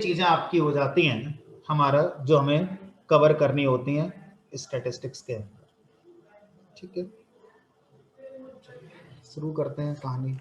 चीजें आपकी हो जाती हैं हमारा जो हमें कवर करनी होती हैं स्टैटिस्टिक्स के अंदर। ठीक है, शुरू करते हैं कहानी।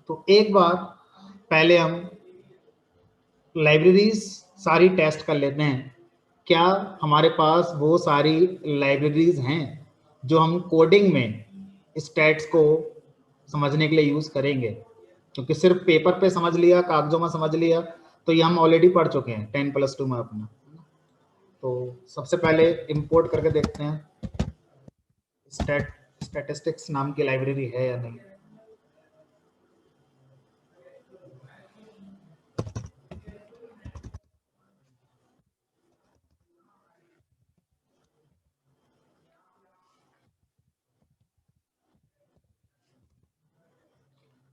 तो एक बार पहले हम लाइब्रेरीज सारी टेस्ट कर लेते हैं। क्या हमारे पास वो सारी लाइब्रेरीज हैं जो हम कोडिंग में स्टैट्स को समझने के लिए यूज करेंगे? क्योंकि सिर्फ पेपर पे समझ लिया, कागजों में समझ लिया, तो ये हम ऑलरेडी पढ़ चुके हैं 10+2 में अपना। तो सबसे पहले इंपोर्ट करके देखते हैं स्टैटिस्टिक्स नाम की लाइब्रेरी है या नहीं।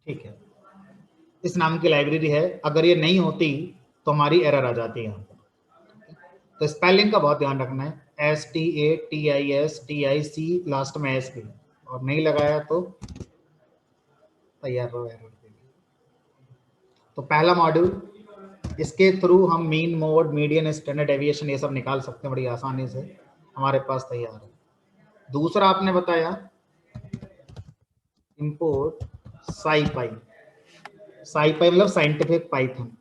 ठीक है, इस नाम की लाइब्रेरी है। अगर ये नहीं होती तो हमारी एरर आ जाती है यहाँ पर। तो स्पेलिंग का बहुत ध्यान रखना है, STATISTIC लास्ट में एस भी, और नहीं लगाया तो तैयार रहो एरर के लिए। तो पहला मॉड्यूल, इसके थ्रू हम mean, mode, median, standard deviation ये सब निकाल सकते हैं बड़ी आसानी से, हमारे पास तैयार है। दूसरा आपने बताया इंपोर्ट साइपाई। साइपाई मतलब साइंटिफिक पाइथन,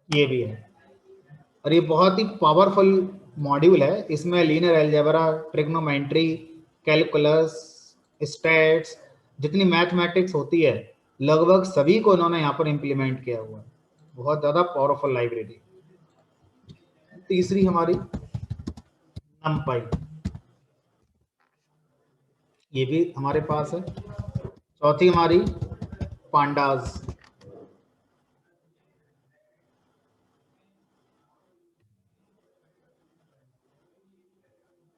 ये भी है। और ये बहुत ही पावरफुल मॉड्यूल है। इसमें linear algebra, trigonometry, calculus, stats, जितनी मैथमेटिक्स होती है लगभग सभी को उन्होंने यहाँ पर इम्प्लीमेंट किया हुआ है। बहुत ज़्यादा पावरफुल लाइब्रेरी। तीसरी हमारी नमपाई, ये भी हमारे पास है। चौथी हमारी पांडास,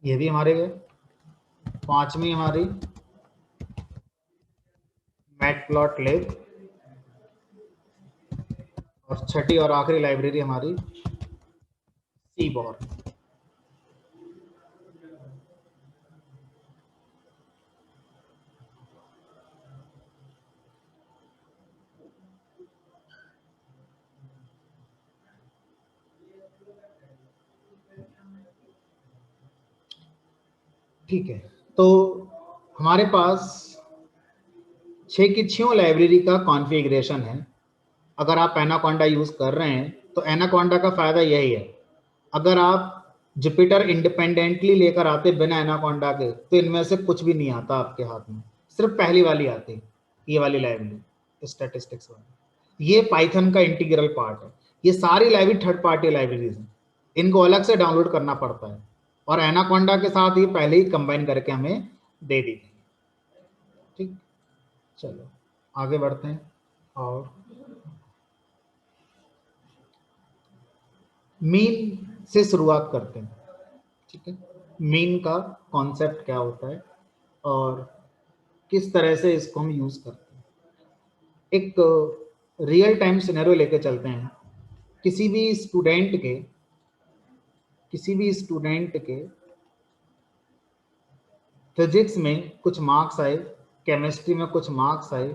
ये भी हमारे गए। पांचवी हमारी मैटप्लॉटलिब, और छठी और आखिरी लाइब्रेरी हमारी सीबॉर। ठीक है, तो हमारे पास 6 की 6 लाइब्रेरी का कॉन्फ़िगरेशन है। अगर आप एनाकोंडा यूज कर रहे हैं तो एनाकोंडा का फायदा यही है, अगर आप जुपिटर इंडिपेंडेंटली लेकर आते बिना एनाकोंडा के तो इनमें से कुछ भी नहीं आता आपके हाथ में, सिर्फ पहली वाली आती, ये वाली लाइब्रेरी स्टैटिस्टिक्स वाली। ये पाइथन का इंटीग्रल पार्ट है। ये सारी लाइब्रेरी थर्ड पार्टी लाइब्रेरीज हैं, इनको अलग से डाउनलोड करना पड़ता है, और एनाकोंडा के साथ ये पहले ही कंबाइन करके हमें दे दी गई। ठीक, चलो आगे बढ़ते हैं और मीन से शुरुआत करते हैं। ठीक है, मीन का कॉन्सेप्ट क्या होता है और किस तरह से इसको हम यूज करते हैं। एक रियल टाइम सिनेरियो लेके चलते हैं। किसी भी स्टूडेंट के फिजिक्स में कुछ मार्क्स आए, केमिस्ट्री में कुछ मार्क्स आए,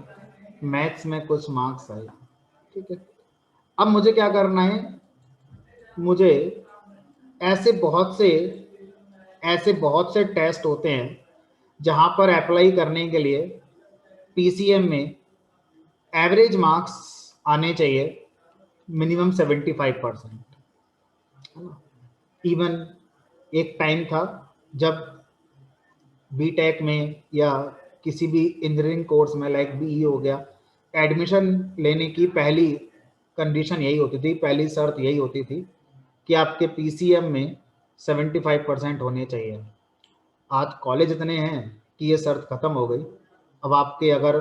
मैथ्स में कुछ मार्क्स आए। ठीक है, अब मुझे क्या करना है, मुझे ऐसे बहुत से टेस्ट होते हैं जहां पर अप्लाई करने के लिए पीसीएम में एवरेज मार्क्स आने चाहिए मिनिमम 75%। है ना। इवन एक टाइम था जब बीटेक में या किसी भी इंजीनियरिंग कोर्स में लाइक बीई हो गया, एडमिशन लेने की पहली कंडीशन यही होती थी, पहली शर्त यही होती थी कि आपके पीसीएम में 75% होने चाहिए। आज कॉलेज इतने हैं कि ये शर्त खत्म हो गई। अब आपके अगर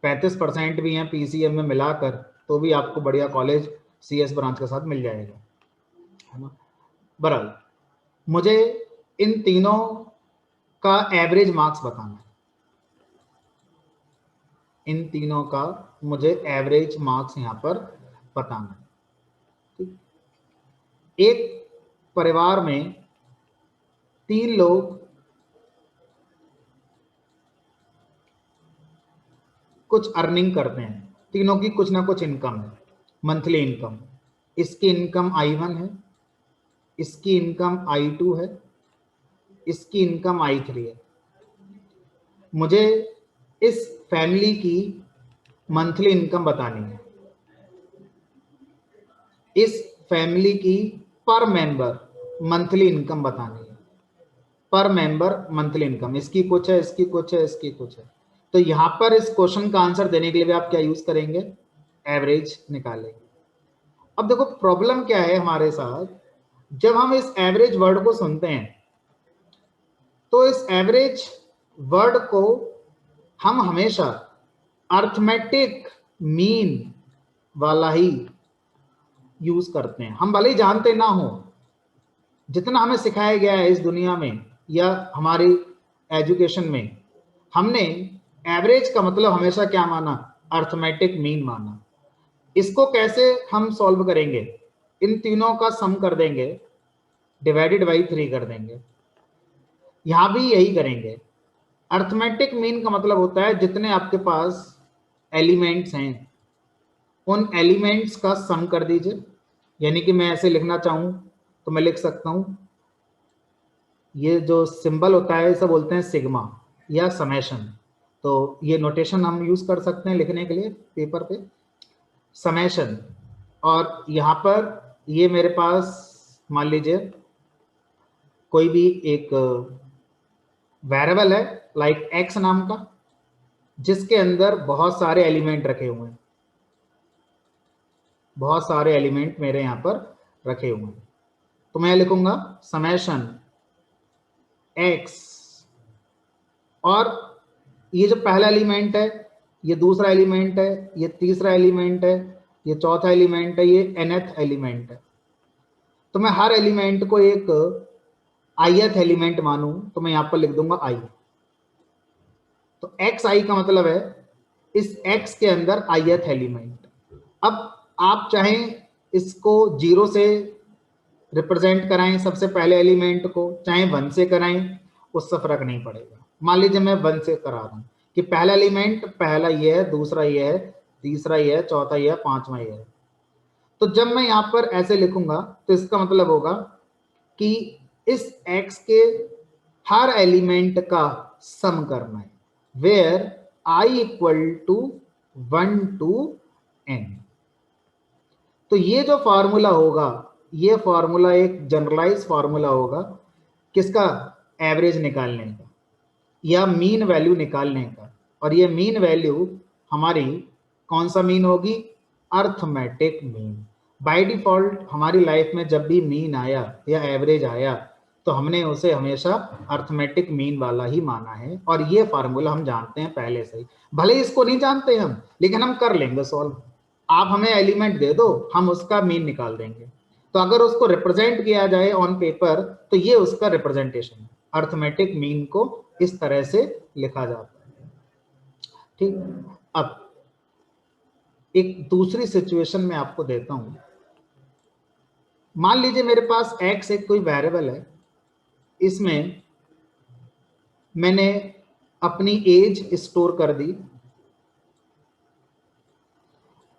35% भी हैं पीसीएम में मिलाकर, तो भी आपको बढ़िया कॉलेज सीएस ब्रांच के साथ मिल जाएगा, है ना। बहरहाल मुझे इन तीनों का एवरेज मार्क्स बताना है, इन तीनों का मुझे एवरेज मार्क्स यहाँ पर बताना है। ठीक, एक परिवार में 3 लोग कुछ अर्निंग करते हैं, तीनों की कुछ ना कुछ इनकम है, मंथली इनकम। इसकी इनकम I1 है, इसकी इनकम I2 है, इसकी इनकम I3 है। मुझे इस फैमिली की मंथली इनकम बतानी है, इस फैमिली की पर मेंबर मंथली इनकम बतानी है, पर मेंबर मंथली इनकम। इसकी कुछ है, इसकी कुछ है, इसकी कुछ है। तो यहां पर इस क्वेश्चन का आंसर देने के लिए भी आप क्या यूज करेंगे, एवरेज निकालेंगे। अब देखो प्रॉब्लम क्या है हमारे साथ, जब हम इस एवरेज वर्ड को सुनते हैं तो इस एवरेज वर्ड को हम हमेशा अर्थमेटिक मीन वाला ही यूज करते हैं। हम भले ही जानते ना हो, जितना हमें सिखाया गया है इस दुनिया में या हमारी एजुकेशन में, हमने एवरेज का मतलब हमेशा क्या माना, अर्थमेटिक मीन माना। इसको कैसे हम सॉल्व करेंगे, इन तीनों का सम कर देंगे, डिवाइडेड बाई 3 कर देंगे। यहां भी यही करेंगे। अर्थमेटिक मीन का मतलब होता है जितने आपके पास एलिमेंट्स हैं उन एलिमेंट्स का सम कर दीजिए। यानी कि मैं ऐसे लिखना चाहूं तो मैं लिख सकता हूं, ये जो सिंबल होता है इसे बोलते हैं सिग्मा या समेशन। तो ये नोटेशन हम यूज कर सकते हैं लिखने के लिए पेपर पे, समेशन। और यहाँ पर ये मेरे पास मान लीजिए कोई भी एक वेरिएबल है लाइक एक्स नाम का, जिसके अंदर बहुत सारे एलिमेंट रखे हुए हैं, बहुत सारे एलिमेंट मेरे यहाँ पर रखे हुए हैं। तो मैं लिखूंगा समेशन एक्स, और ये जो पहला एलिमेंट है, ये दूसरा एलिमेंट है, ये तीसरा एलिमेंट है, ये चौथा एलिमेंट है, ये nth एलिमेंट है। तो मैं हर एलिमेंट को एक ith एलिमेंट मानूं तो मैं यहां पर लिख दूंगा i। तो xi का मतलब है इस x के अंदर ith एलिमेंट। अब आप चाहें इसको 0 से रिप्रेजेंट कराएं सबसे पहले एलिमेंट को, चाहे 1 से कराएं, उससे फर्क नहीं पड़ेगा। मान लीजिए मैं 1 से करा रहा हूं कि पहला एलिमेंट पहला ये है, दूसरा ये है, तीसरा ये है, चौथा ये है, पांचवा ये है। तो जब मैं यहां पर ऐसे लिखूंगा तो इसका मतलब होगा कि इस x के हर एलिमेंट का सम करना है, where i equal to 1 to n। तो ये जो फॉर्मूला होगा, ये फॉर्मूला एक जनरलाइज फॉर्मूला होगा किसका, एवरेज निकालने का या मीन वैल्यू निकालने का। और ये मीन वैल्यू हमारी कौन सा मीन होगी, अर्थमेटिक मीन। बाय डिफॉल्ट हमारी लाइफ में जब भी मीन आया या एवरेज आया तो हमने उसे हमेशा अर्थमेटिक मीन वाला ही माना है, और ये फार्मूला हम जानते हैं पहले से ही। भले ही इसको नहीं जानते हम, लेकिन हम कर लेंगे सॉल्व। आप हमें एलिमेंट दे दो, हम उसका मीन निकाल देंगे। तो अगर उसको रिप्रेजेंट किया जाए ऑन पेपर तो ये उसका रिप्रेजेंटेशन है। अर्थमेटिक मीन को इस तरह से लिखा जाता है। ठीक, अब एक दूसरी सिचुएशन में आपको देता हूं। मान लीजिए मेरे पास x एक कोई वेरिएबल है, इसमें मैंने अपनी एज स्टोर कर दी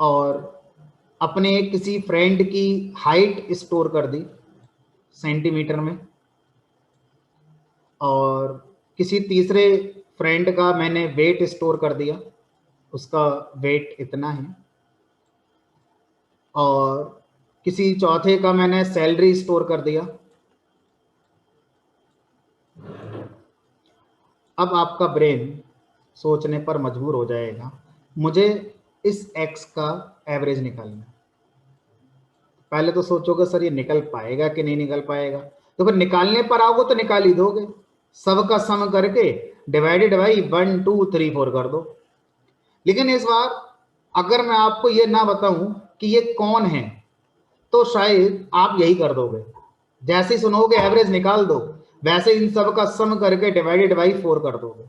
और अपने किसी फ्रेंड की हाइट स्टोर कर दी सेंटीमीटर में, और किसी तीसरे फ्रेंड का मैंने वेट स्टोर कर दिया, उसका वेट इतना है, और किसी चौथे का मैंने सैलरी स्टोर कर दिया। अब आपका ब्रेन सोचने पर मजबूर हो जाएगा, मुझे इस एक्स का एवरेज निकालना है। पहले तो सोचोगे सर ये निकल पाएगा कि नहीं निकल पाएगा, तो फिर निकालने पर आओगे तो निकाल ही दोगे। सबका सम करके डिवाइडेड बाई 1 2 3 4 कर दो। लेकिन इस बार अगर मैं आपको ये ना बताऊं कि ये कौन है, तो शायद आप यही कर दोगे। जैसे ही सुनोगे एवरेज निकाल दो, वैसे इन सब का सम करके डिवाइडेड बाई 4 कर दोगे।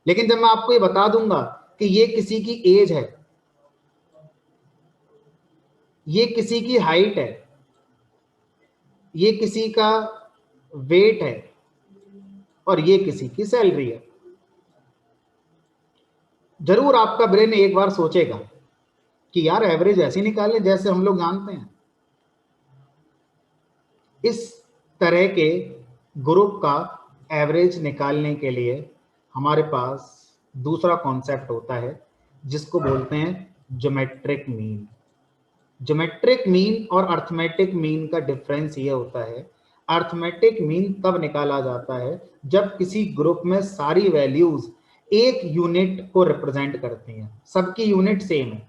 लेकिन जब मैं आपको ये बता दूंगा कि ये किसी की एज है, ये किसी की हाइट है, ये किसी का वेट है, और ये किसी की सैलरी है, जरूर आपका ब्रेन एक बार सोचेगा कि यार एवरेज ऐसे निकाले जैसे हम लोग जानते हैं। इस तरह के ग्रुप का एवरेज निकालने के लिए हमारे पास दूसरा कॉन्सेप्ट होता है जिसको बोलते हैं ज्योमेट्रिक मीन। ज्योमेट्रिक मीन और अर्थमेटिक मीन का डिफरेंस ये होता है, अर्थमेटिक मीन तब निकाला जाता है जब किसी ग्रुप में सारी वैल्यूज एक यूनिट को रिप्रेजेंट करती हैं, सबकी यूनिट सेम है।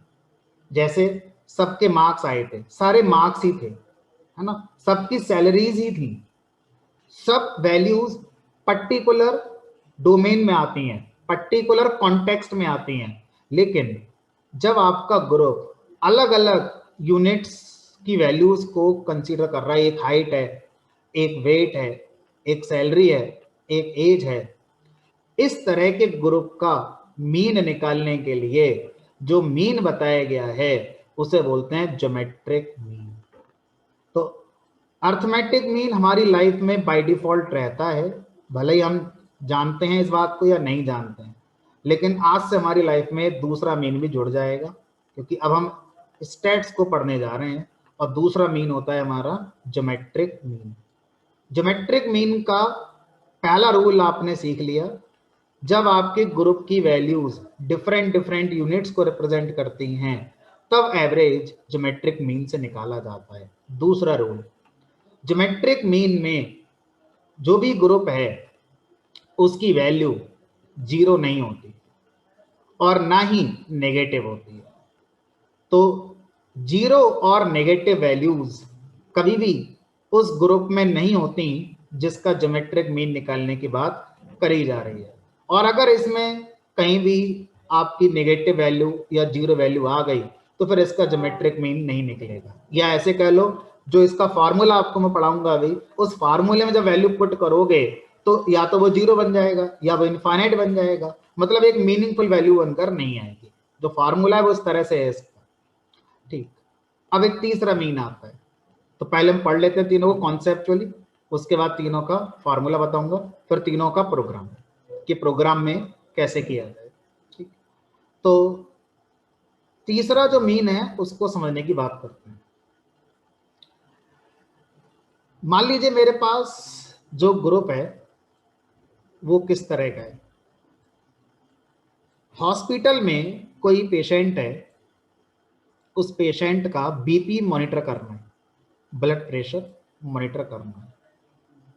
जैसे सबके मार्क्स आए थे, सारे मार्क्स ही थे, है ना, सबकी सैलरीज ही थी, सब वैल्यूज पर्टिकुलर डोमेन में आती हैं, पर्टिकुलर कॉन्टेक्स्ट में आती हैं। लेकिन जब आपका ग्रुप अलग अलग यूनिट्स की वैल्यूज को कंसीडर कर रहा है, एक हाइट है, एक वेट है, एक सैलरी है, एक एज है, इस तरह के ग्रुप का मीन निकालने के लिए जो मीन बताया गया है उसे बोलते हैं ज्योमेट्रिक मीन। तो अर्थमेटिक मीन हमारी लाइफ में बाय डिफॉल्ट रहता है, भले ही हम जानते हैं इस बात को या नहीं जानते हैं, लेकिन आज से हमारी लाइफ में दूसरा मीन भी जुड़ जाएगा, क्योंकि अब हम स्टेट्स को पढ़ने जा रहे हैं और दूसरा मीन होता है हमारा ज्योमेट्रिक मीन। ज्योमेट्रिक मीन का पहला रूल आपने सीख लिया, जब आपके ग्रुप की वैल्यूज डिफरेंट डिफरेंट यूनिट्स को रिप्रेजेंट करती हैं तब एवरेज ज्योमेट्रिक मीन से निकाला जाता है। दूसरा रूल, ज्योमेट्रिक मीन में जो भी ग्रुप है उसकी वैल्यू जीरो नहीं होती और ना ही नेगेटिव होती है। तो जीरो और नेगेटिव वैल्यूज कभी भी उस ग्रुप में नहीं होती जिसका ज्योमेट्रिक मीन निकालने की बात करी जा रही है। और अगर इसमें कहीं भी आपकी नेगेटिव वैल्यू या जीरो वैल्यू आ गई तो फिर इसका ज्योमेट्रिक मीन नहीं निकलेगा। या ऐसे कह लो, जो इसका फार्मूला आपको मैं पढ़ाऊंगा अभी, उस फार्मूले में जब वैल्यू पुट करोगे तो या तो वो जीरो बन जाएगा या वो इनफाइनाइट बन जाएगा, मतलब एक मीनिंगफुल वैल्यू बनकर नहीं आएगी। जो फार्मूला है वो इस तरह से है इसका। ठीक, अब एक तीसरा मीन आता है, तो पहले हम पढ़ लेते हैं तीनों को कॉन्सेप्चुअली, उसके बाद तीनों का फॉर्मूला बताऊंगा, फिर तीनों का प्रोग्राम कि प्रोग्राम में कैसे किया जाए। ठीक, तो तीसरा जो मीन है उसको समझने की बात करते हैं। मान लीजिए मेरे पास जो ग्रुप है वो किस तरह का है। हॉस्पिटल में कोई पेशेंट है, उस पेशेंट का बीपी मॉनिटर करना है, ब्लड प्रेशर मॉनिटर करना है।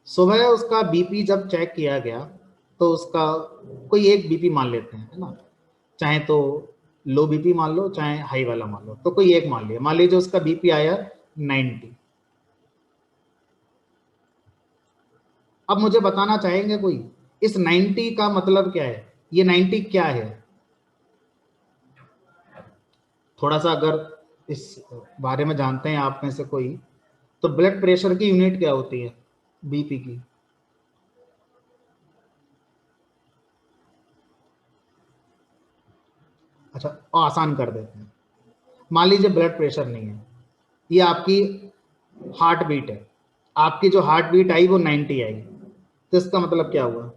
सुबह उसका बीपी जब चेक किया गया तो उसका कोई एक बीपी मान लेते हैं, है ना, चाहे तो लो बीपी मान लो चाहे हाई वाला मान लो, तो कोई एक मान लिया। मान लीजिए उसका बीपी आया 90। अब मुझे बताना चाहेंगे कोई इस 90 का मतलब क्या है, ये 90 क्या है। थोड़ा सा अगर इस बारे में जानते हैं आप में से कोई, तो ब्लड प्रेशर की यूनिट क्या होती है बीपी की। अच्छा, आसान कर देते हैं, मान लीजिए ब्लड प्रेशर नहीं है, ये आपकी हार्ट बीट है, आपकी जो हार्ट बीट आई वो 90 आई, तो इसका मतलब क्या हुआ।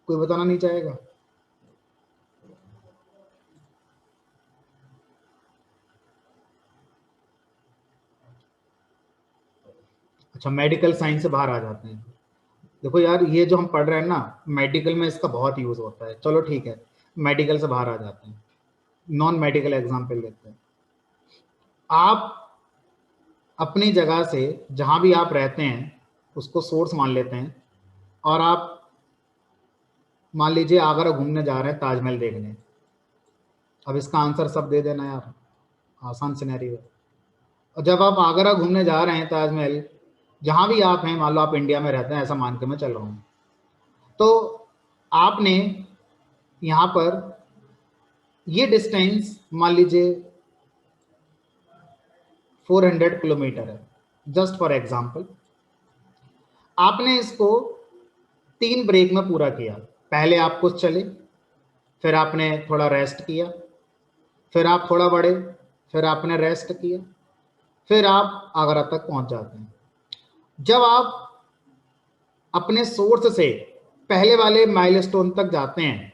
कोई बताना नहीं चाहेगा। अच्छा, मेडिकल साइंस से बाहर आ जाते हैं। देखो यार, ये जो हम पढ़ रहे हैं ना, मेडिकल में इसका बहुत यूज होता है। चलो ठीक है, मेडिकल से बाहर आ जाते हैं, नॉन मेडिकल एग्जाम्पल लेते हैं। आप अपनी जगह से जहां भी आप रहते हैं उसको सोर्स मान लेते हैं, और आप मान लीजिए आगरा घूमने जा रहे हैं ताजमहल देखने। अब इसका आंसर सब दे देना यार, आसान सिनेरियो है। और जब आप आगरा घूमने जा रहे हैं ताजमहल, जहां भी आप हैं, मान लो आप इंडिया में रहते हैं, ऐसा मान के मैं चल रहा हूं, तो आपने यहां पर ये डिस्टेंस मान लीजिए 400 किलोमीटर है, जस्ट फॉर एग्जांपल। आपने इसको 3 ब्रेक में पूरा किया। पहले आप कुछ चले, फिर आपने थोड़ा रेस्ट किया, फिर आप थोड़ा बढ़े, फिर आपने रेस्ट किया, फिर आप आगरा तक पहुंच जाते हैं। जब आप अपने सोर्स से पहले वाले माइलस्टोन तक जाते हैं,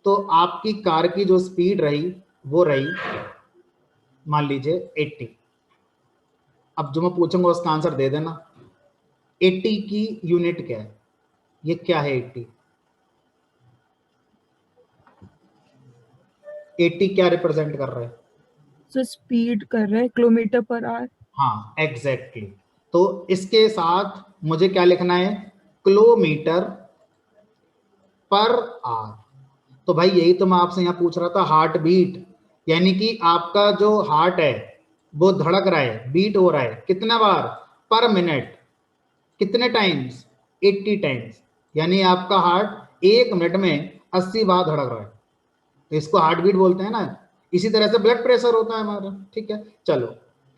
तो आपकी कार की जो स्पीड रही वो रही मान लीजिए 80। अब जो मैं पूछूंगा उसका आंसर दे देना। 80 की यूनिट क्या है? ये क्या है 80? 80 क्या रिप्रेजेंट कर रहा है? सो स्पीड कर रहा है, किलोमीटर पर आवर। हाँ एग्जैक्टली तो इसके साथ मुझे क्या लिखना है? Kilometre per hour. तो भाई यही तो मैं आपसे यहाँ पूछ रहा था, हार्ट बीट, यानी कि आपका जो हार्ट है वो धड़क रहा है, बीट हो रहा है कितना बार पर मिनट, कितने टाइम्स? 80 टाइम्स। यानी आपका हार्ट 1 मिनट में 80 बार धड़क रहा है, तो इसको हार्ट बीट बोलते हैं ना। इसी तरह से ब्लड प्रेशर होता है हमारा। ठीक है, चलो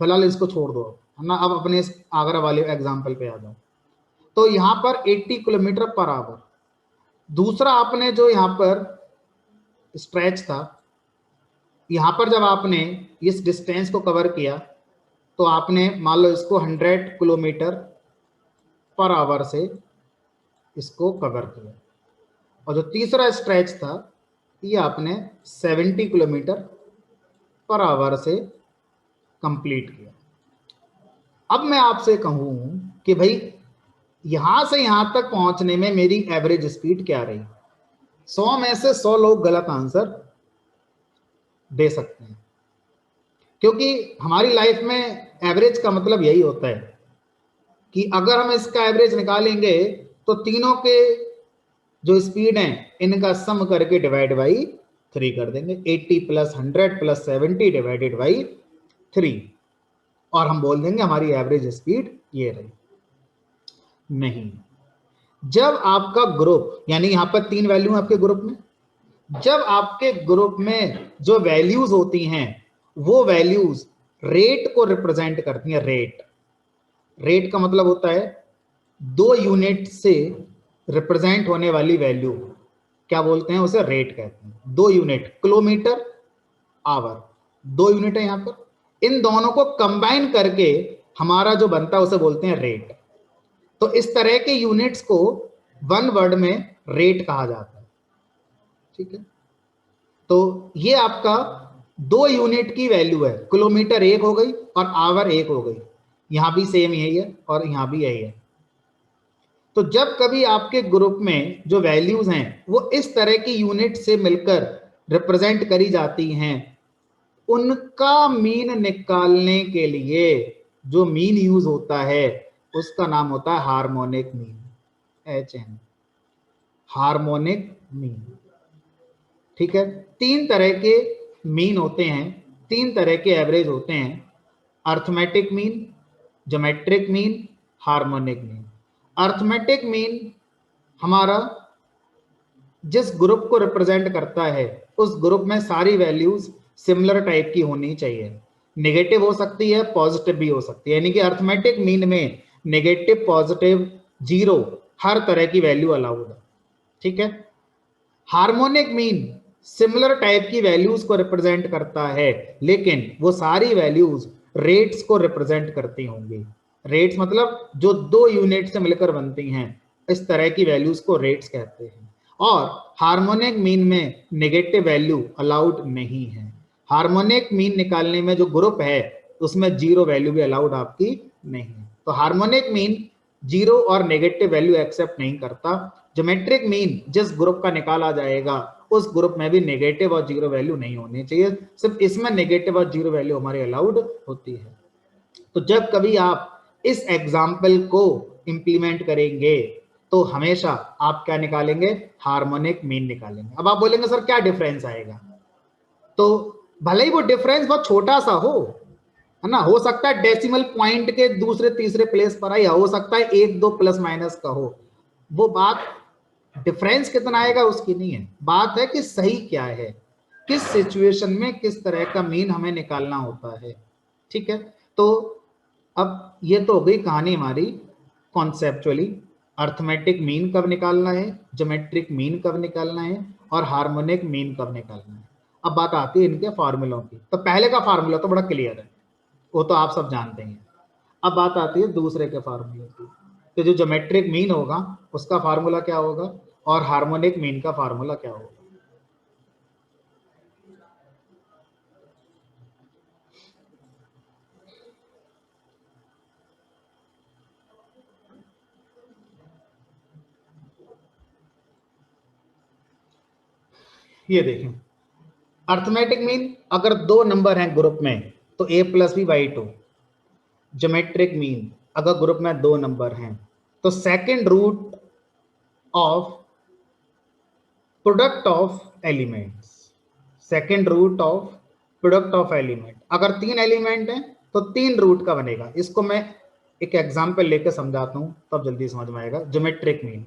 फिलहाल इसको छोड़ दो, है ना। अब अपने इस आगरा वाले एग्जाम्पल पे आ जाओ। तो यहाँ पर 80 किलोमीटर पर आवर। दूसरा आपने जो यहाँ पर स्ट्रेच था, यहाँ पर जब आपने इस डिस्टेंस को कवर किया, तो आपने मान लो इसको 100 किलोमीटर पर आवर से इसको कवर किया। और जो तीसरा स्ट्रेच था, ये आपने 70 किलोमीटर पर आवर से कंप्लीट किया। अब मैं आपसे कहूं कि भाई यहां से यहां तक पहुंचने में मेरी एवरेज स्पीड क्या रही? 100 में से 100 लोग गलत आंसर दे सकते हैं, क्योंकि हमारी लाइफ में एवरेज का मतलब यही होता है कि अगर हम इसका एवरेज निकालेंगे तो तीनों के जो स्पीड है इनका सम करके डिवाइड बाई 3 कर देंगे। 80 प्लस 100 प्लस 70 डिवाइडेड बाई 3, और हम बोल देंगे हमारी एवरेज स्पीड ये रही। नहीं, जब आपका ग्रुप, यानी यहां पर 3 वैल्यू आपके ग्रुप में, जब आपके ग्रुप में जो वैल्यूज होती हैं वो वैल्यूज रेट को रिप्रेजेंट करती हैं। रेट, रेट का मतलब होता है 2 यूनिट से रिप्रेजेंट होने वाली वैल्यू, क्या बोलते हैं उसे? रेट कहते हैं। 2 यूनिट, किलोमीटर, आवर, 2 यूनिट है यहां पर। इन दोनों को कंबाइन करके हमारा जो बनता है उसे बोलते हैं रेट। तो इस तरह के यूनिट्स को वन वर्ड में रेट कहा जाता है। ठीक है, तो ये आपका 2 यूनिट की वैल्यू है। किलोमीटर 1 हो गई और आवर 1 हो गई। यहां भी सेम यही है और यहां भी यही है। तो जब कभी आपके ग्रुप में जो वैल्यूज हैं वो इस तरह की यूनिट से मिलकर रिप्रेजेंट करी जाती हैं, उनका मीन निकालने के लिए जो मीन यूज होता है उसका नाम होता है harmonic mean, HM, harmonic mean. ठीक है, 3 तरह के मीन होते हैं, 3 तरह के एवरेज होते हैं: arithmetic mean, geometric mean, harmonic mean. Arithmetic mean हमारा जिस ग्रुप को रिप्रेजेंट करता है उस ग्रुप में सारी वैल्यूज सिमिलर टाइप की होनी चाहिए। नेगेटिव हो सकती है, पॉजिटिव भी हो सकती है, यानी कि अर्थमेटिक मीन में नेगेटिव, पॉजिटिव, जीरो, हर तरह की वैल्यू अलाउड है। ठीक है, हार्मोनिक मीन सिमिलर टाइप की वैल्यूज को रिप्रेजेंट करता है, लेकिन वो सारी वैल्यूज रेट्स को रिप्रेजेंट करती होंगी। रेट्स मतलब जो 2 यूनिट से मिलकर बनती हैं, इस तरह की वैल्यूज को रेट्स कहते हैं। और हार्मोनिक मीन में नेगेटिव वैल्यू अलाउड नहीं है। हार्मोनिक मीन निकालने में जो ग्रुप है उसमें जीरो वैल्यू भी अलाउड आपकी नहीं है। तो हार्मोनिक मीन जीरो और नेगेटिव वैल्यू एक्सेप्ट नहीं करता। ज्योमेट्रिक मीन जिस ग्रुप का निकाला जाएगा उस ग्रुप में भी नेगेटिव और जीरो वैल्यू नहीं होनी चाहिए, सिर्फ इसमें नेगेटिव और जीरो वैल्यू हमारी अलाउड होती है। तो जब कभी आप इस एग्जाम्पल को इंप्लीमेंट करेंगे तो हमेशा आप क्या निकालेंगे, हार्मोनिक मीन निकालेंगे। अब आप बोलेंगे सर क्या डिफरेंस आएगा, तो भले ही वो डिफरेंस बहुत छोटा सा हो, है ना, हो सकता है डेसिमल पॉइंट के दूसरे तीसरे प्लेस पर आई, हो सकता है एक दो प्लस माइनस का हो, वो बात डिफरेंस कितना आएगा उसकी नहीं है, बात है कि सही क्या है, किस सिचुएशन में किस तरह का मीन हमें निकालना होता है। ठीक है, तो अब ये तो हो गई कहानी हमारी कॉन्सेप्चुअली, अर्थमेटिक मीन कब निकालना है, ज्योमेट्रिक मीन कब निकालना है, और हार्मोनिक मीन कब निकालना है। अब बात आती है इनके फार्मूलों की। तो पहले का फार्मूला तो बड़ा क्लियर है, वो तो आप सब जानते हैं। अब बात आती है दूसरे के फार्मूले की, तो जो ज्योमेट्रिक मीन होगा उसका फार्मूला क्या होगा और हार्मोनिक मीन का फार्मूला क्या होगा। ये देखें, अर्थमेटिक मीन अगर दो नंबर हैं ग्रुप में तो a plus b by two. Geometric mean अगर ग्रुप में दो नंबर हैं तो second root of product of elements, second root of product of element. अगर तीन एलिमेंट हैं तो तीन रूट का बनेगा। इसको मैं एक एग्जांपल लेकर समझाता हूं तब जल्दी समझ में आएगा। ज्योमेट्रिक मीन,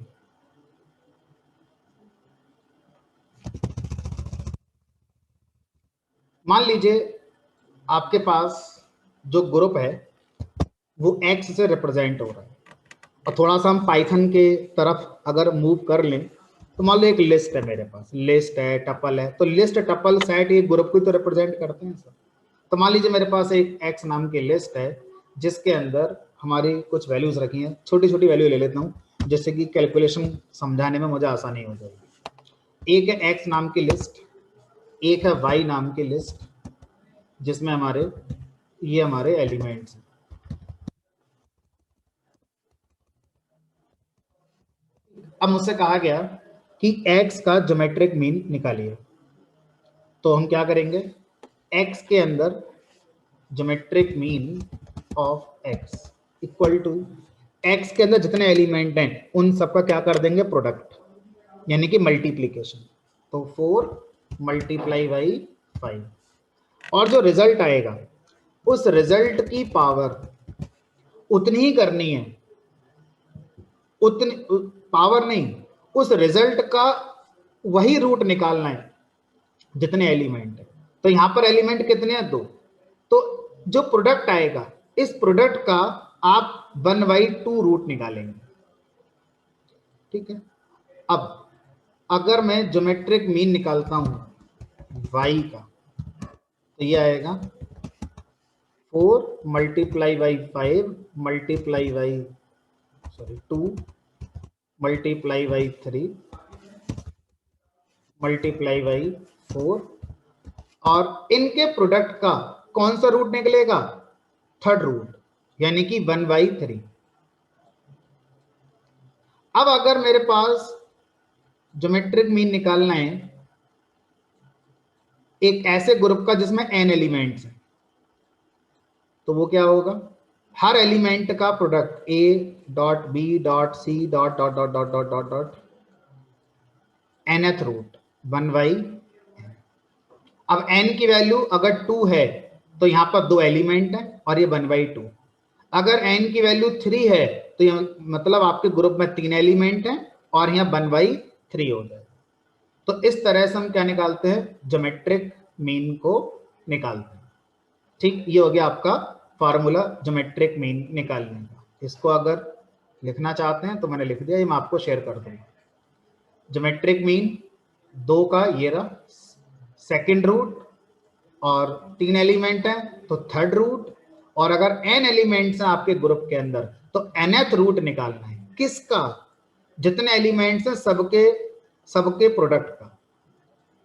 मान लीजिए आपके पास जो ग्रुप है वो x से रिप्रेजेंट हो रहा है, और थोड़ा सा हम पाइथन के तरफ अगर मूव कर लें तो मान लो एक लिस्ट है मेरे पास, लिस्ट है, टपल है, तो लिस्ट, टपल, सेट ये ग्रुप को तो रिप्रेजेंट करते हैं सर। तो मान लीजिए मेरे पास एक x नाम की लिस्ट है जिसके अंदर हमारी कुछ वैल्यूज रखी हैं, छोटी छोटी वैल्यू ले लेता हूँ जिससे कि कैलकुलेशन समझाने में मुझे आसानी हो जाएगी। एक है x नाम की लिस्ट, एक है y नाम की लिस्ट जिसमें हमारे ये हमारे एलिमेंट्स हैं। अब मुझसे कहा गया कि x का ज्योमेट्रिक मीन निकालिए, तो हम क्या करेंगे, x के अंदर geometric mean of x equal to x के अंदर जितने एलिमेंट हैं उन सबका क्या कर देंगे, प्रोडक्ट, यानी कि मल्टीप्लीकेशन। तो 4 मल्टीप्लाई बाई 5, और जो रिजल्ट आएगा उस रिजल्ट की पावर उतनी ही करनी है, उतनी पावर नहीं, उस रिजल्ट का वही रूट निकालना है जितने एलिमेंट है। तो यहां पर एलिमेंट कितने हैं, दो, तो जो प्रोडक्ट आएगा इस प्रोडक्ट का आप 1/2 रूट निकालेंगे। ठीक है, अब अगर मैं ज्योमेट्रिक मीन निकालता हूं y का तो ये आएगा 4 multiply by 5 multiply by 2 multiply by 3 multiply by 4, और इनके प्रोडक्ट का कौन सा रूट निकलेगा, थर्ड रूट, यानी कि 1/3। अब अगर मेरे पास ज्योमेट्रिक मीन निकालना है एक ऐसे ग्रुप का जिसमें n एलिमेंट्स हैं, तो वो क्या होगा, हर एलिमेंट का product a dot b dot c dot dot dot dot dot dot dot nth root 1/n। अब n की वैल्यू अगर 2 है तो यहां पर दो एलिमेंट है और ये 1/2। अगर n की वैल्यू 3 है तो ये मतलब आपके ग्रुप में 3 एलिमेंट हैं और यहाँ 1/3 हो जाए। तो इस तरह से हम क्या निकालते हैं, ज्योमेट्रिक मीन को निकालते हैं। ठीक, ये हो गया आपका फार्मूला ज्योमेट्रिक मीन निकालने का। इसको अगर लिखना चाहते हैं तो मैंने लिख दिया, ये मैं आपको शेयर कर दूंगा। ज्योमेट्रिक मीन 2 का ये रहा सेकंड रूट, और 3 एलिमेंट है तो थर्ड रूट, और अगर n एलिमेंट्स हैं आपके ग्रुप के अंदर तो nth रूट निकालना है, किसका, जितने एलिमेंट्स हैं सबके प्रोडक्ट का।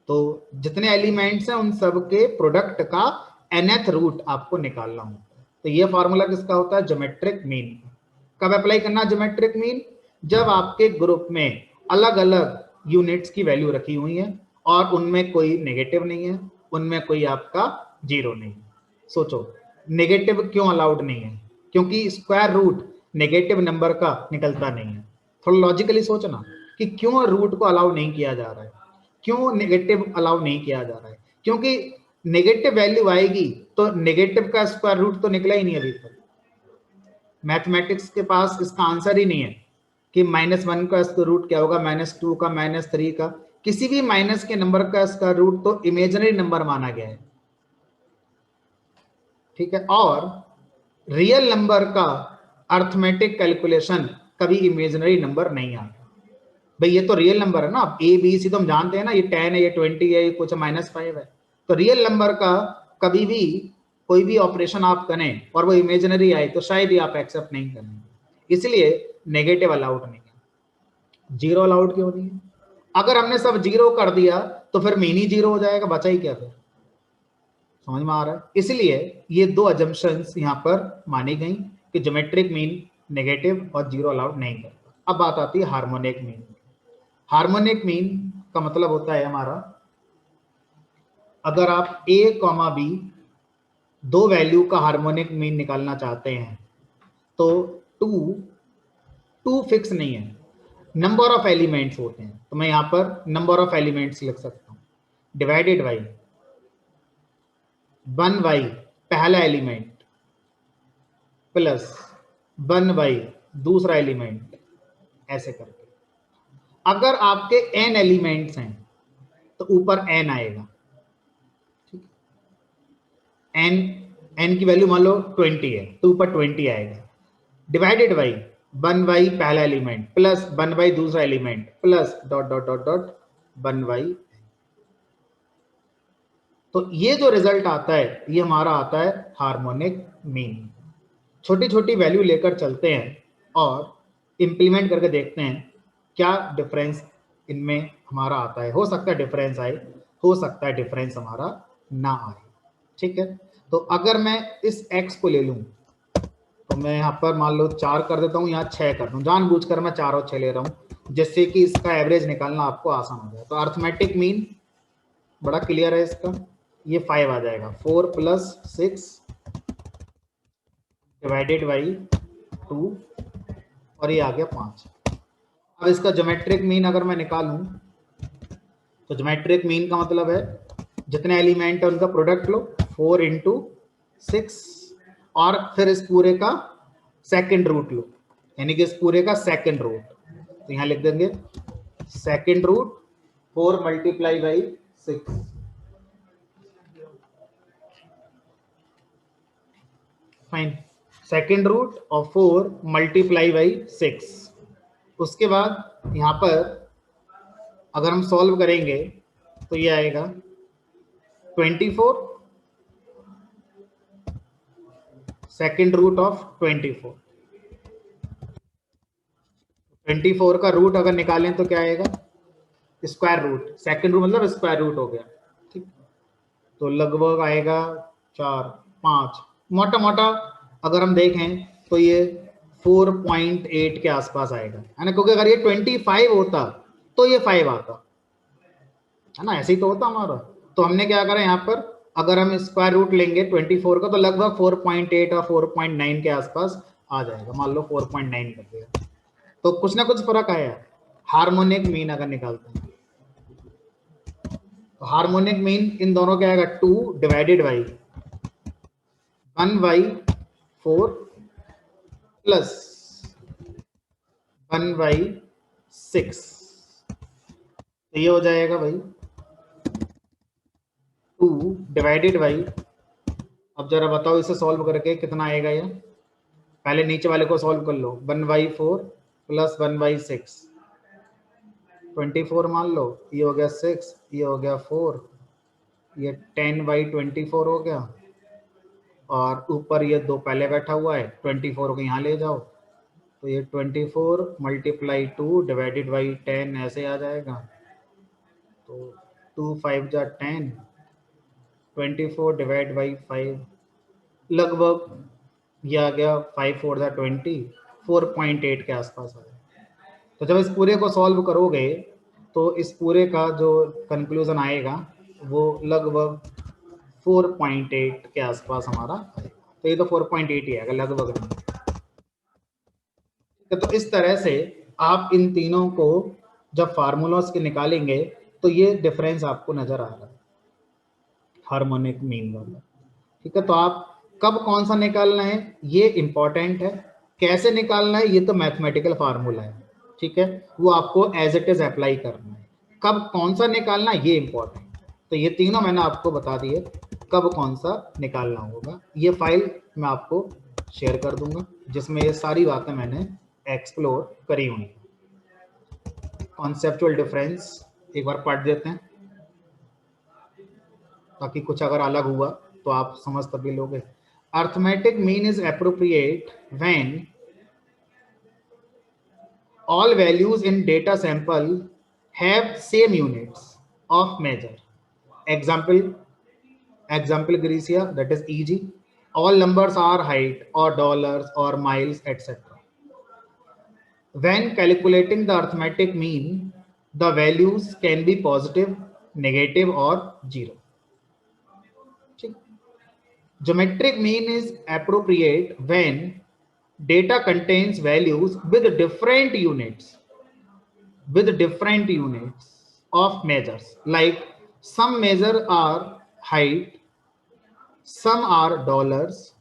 तो जितने एलिमेंट्स हैं उन सबके प्रोडक्ट का nth रूट आपको निकालना होता है। तो ये फार्मूला किसका होता है, ज्योमेट्रिक मीन का। कब अप्लाई करना ज्योमेट्रिक मीन? जब आपके ग्रुप में अलग अलग यूनिट्स की वैल्यू रखी हुई है और उनमें कोई नेगेटिव नहीं है, उनमें कोई आपका जीरो नहीं है। सोचो नेगेटिव क्यों अलाउड नहीं है? क्योंकि स्क्वायर रूट नेगेटिव नंबर का निकलता नहीं है। थोड़ा लॉजिकली सोचना कि क्यों रूट को अलाउ नहीं किया जा रहा है, क्यों नेगेटिव अलाउ नहीं किया जा रहा है? क्योंकि नेगेटिव वैल्यू आएगी तो नेगेटिव का स्क्वायर रूट तो निकला ही नहीं अभी तक। मैथमेटिक्स के पास इसका आंसर ही नहीं है कि -1 का स्क्वायर रूट क्या होगा, -2 का, -3 का। किसी भी माइनस के नंबर का स्क्वायर रूट तो इमेजिनरी नंबर माना गया है, ठीक है। और रियल नंबर का अर्थमेटिक कैलकुलेशन कभी इमेजिनरी नंबर नहीं आता। भाई ये तो रियल नंबर है ना, ए बी सी तो हम जानते हैं ना, ये 10 है, ये 20 है, ये कुछ -5 है। तो रियल नंबर का कभी भी कोई भी ऑपरेशन आप करें और वो इमेजिनरी आए तो शायद ही आप एक्सेप्ट नहीं करेंगे। इसलिए नेगेटिव अलाउड नहीं है। जीरो अलाउड क्यों नहीं है? अगर हमने सब जीरो कर दिया तो फिर मीन ही जीरो हो जाएगा, बचा ही क्या फिर? समझ में आ रहा है? इसलिए ये दो अजम्पशंस यहाँ पर मानी गई कि ज्योमेट्रिक मीन नेगेटिव और जीरो अलाउड नहीं करता। अब बात आती है हार्मोनिक मीन। हार्मोनिक मीन का मतलब होता है हमारा, अगर आप a, b दो वैल्यू का हार्मोनिक मीन निकालना चाहते हैं तो टू फिक्स नहीं है, नंबर ऑफ एलिमेंट्स होते हैं। तो मैं यहां पर नंबर ऑफ एलिमेंट्स लिख सकता हूं, डिवाइडेड बाई 1 पहला एलिमेंट प्लस 1 दूसरा एलिमेंट, ऐसे करके। अगर आपके n एलिमेंट्स हैं तो ऊपर n आएगा, ठीक है। n की वैल्यू मान लो 20 है तो ऊपर 20 आएगा, डिवाइडेड बाई 1 पहला एलिमेंट प्लस 1 दूसरा element plus dot dot dot dot 1 तो ये जो रिजल्ट आता है ये हमारा आता है हार्मोनिक मीन। छोटी छोटी वैल्यू लेकर चलते हैं और इंप्लीमेंट करके देखते हैं क्या डिफरेंस इनमें हमारा आता है। हो सकता है डिफरेंस आए, हो सकता है डिफरेंस हमारा ना आए, ठीक है। तो अगर मैं इस x को ले लूं तो मैं यहाँ पर मान लो 4 कर देता हूँ, यहाँ 6 कर दूँ, जानबूझकर मैं 4 और 6 ले रहा हूँ जिससे कि इसका एवरेज निकालना आपको आसान हो जाए। तो अर्थमेटिक मीन बड़ा क्लियर है इसका, ये 5 आ जाएगा, 4 + 6 डिवाइडेड बाई 2 और ये आ गया 5। अब इसका ज्योमेट्रिक मीन अगर मैं निकालूं तो ज्योमेट्रिक मीन का मतलब है जितने एलिमेंट है उनका प्रोडक्ट लो, 4 × 6 और फिर इस पूरे का सेकंड रूट लो, यानी कि इस पूरे का सेकंड रूट। तो यहां लिख देंगे second root 4 × 6, fine, second root और 4 × 6। उसके बाद यहां पर अगर हम सॉल्व करेंगे तो ये आएगा 24 सेकंड रूट ऑफ 24। 24 का रूट अगर निकालें तो क्या आएगा, स्क्वायर रूट, सेकंड रूट मतलब स्क्वायर रूट हो गया, ठीक। तो लगभग आएगा 4, 5, मोटा मोटा अगर हम देखें तो ये 4.8 के आसपास आएगा, है ना। क्योंकि अगर ये 25 होता तो ये 5 आता, है ना, ऐसे ही तो होता हमारा। तो हमने क्या करा यहाँ पर, अगर हम स्क्वायर रूट लेंगे 24 का तो लगभग 4.8 और 4.9 के आसपास आ जाएगा, मान लो 4.9 कर दिया तो कुछ ना कुछ फर्क आया। हार्मोनिक मीन अगर निकालते हैं तो हार्मोनिक मीन इन दोनों क्या आएगा, 2 डिवाइडेड बाई 1/4 प्लस 1/6। तो ये हो जाएगा भाई 2 डिवाइडेड बाई, अब जरा बताओ इसे सॉल्व करके कितना आएगा ये, पहले नीचे वाले को सॉल्व कर लो, 1/4 प्लस 1/6, 24 मान लो, ये हो गया 6, ये हो गया 4, ये 10/24 हो गया और ऊपर ये 2 पहले बैठा हुआ है, 24 को यहाँ ले जाओ तो ये 24 × 2 डिवाइडेड बाई 10 ऐसे आ जाएगा। तो 2 5 जा 10, 24 डिवाइड बाई 5 लगभग ये आ गया 5 4 जा 20 4.8 के आसपास आए। तो जब इस पूरे को सॉल्व करोगे तो इस पूरे का जो कंक्लूजन आएगा वो लगभग 4.8 के आसपास हमारा आएगा। तो ये तो 4.8 ही आएगा, लगभग नहीं। तो इस तरह से आप इन तीनों को जब फार्मूलास के निकालेंगे तो ये डिफरेंस आपको नजर आ रहा है हार्मोनिक मीन वाला। ठीक है, तो आप कब कौन सा निकालना है ये इंपॉर्टेंट है, कैसे निकालना है ये तो मैथमेटिकल फार्मूला है। ठीक है, वो आपको एज इट इज अप्लाई करना है। कब कौन सा निकालना ये इंपॉर्टेंट है। तो ये तीनों मैंने आपको बता दिए कब कौन सा निकालना होगा। ये फाइल मैं आपको शेयर कर दूंगा जिसमें ये सारी बातें मैंने एक्सप्लोर करी हुई। कॉन्सेप्चुअल डिफरेंस एक बार पढ़ देते हैं ताकि कुछ अगर अलग हुआ तो आप समझ तभी लोगे। Arithmetic mean is appropriate when all values in data sample have same units of measure. Example Grecia, that is EG. All numbers are height or dollars or miles, etc. When calculating the arithmetic mean, the values can be positive, negative or zero. Geometric mean is appropriate when data contains values with different units of measures, like some measure are height, some are dollars,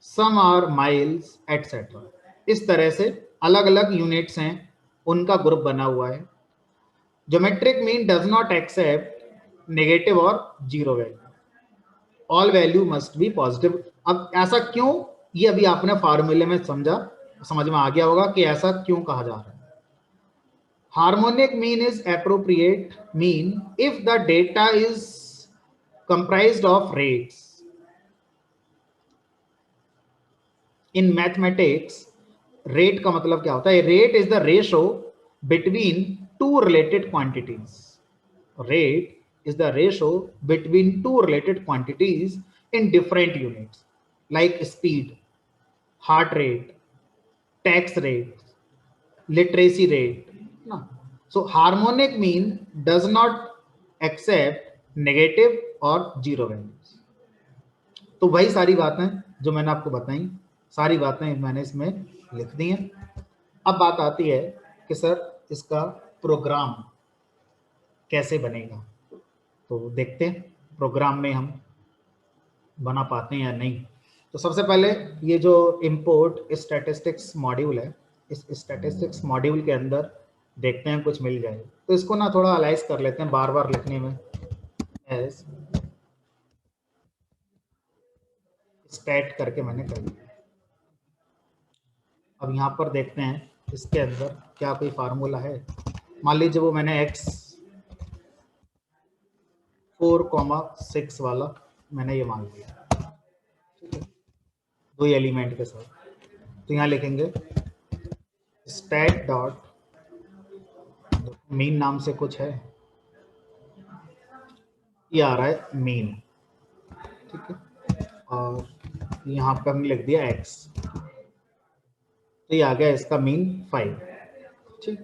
some are miles, etc. इस तरह से अलग अलग units हैं, उनका group बना हुआ है। Geometric mean does not accept negative और zero value, all value must be positive. अब ऐसा क्यों, ये अभी आपने फार्मूले में समझ में आ गया होगा कि ऐसा क्यों कहा जा रहा है। Harmonic mean is appropriate mean if the data is comprised of rates. In mathematics, rate का मतलब क्या होता है? Rate is the ratio between two related quantities. Rate is the ratio between two related quantities in different units, like speed, heart rate, tax rate, literacy rate. No. So harmonic mean does not accept negative और zero values. तो वही सारी बातें जो मैंने आपको बताई, सारी बातें मैंने इसमें लिख दी हैं। अब बात आती है कि सर इसका प्रोग्राम कैसे बनेगा। तो देखते हैं प्रोग्राम में हम बना पाते हैं या नहीं। तो सबसे पहले ये जो इंपोर्ट स्टैटिस्टिक्स मॉड्यूल है, इस स्टैटिस्टिक्स मॉड्यूल के अंदर देखते हैं कुछ मिल जाए। तो इसको ना थोड़ा अलाइज कर लेते हैं बार बार लिखने में। एस स्टैट करके मैंने कर दिया। अब यहाँ पर देखते हैं इसके अंदर क्या कोई फार्मूला है। मान लीजिए वो मैंने x 4,6 वाला मैंने ये मान लिया, ठीक है, 2 एलिमेंट के साथ। तो यहाँ लिखेंगे स्टैट डॉट मीन नाम से कुछ है, ये आ रहा है मीन, ठीक है, और यहाँ पर हमने लिख दिया x, तो ये आ गया इसका मीन 5, ठीक।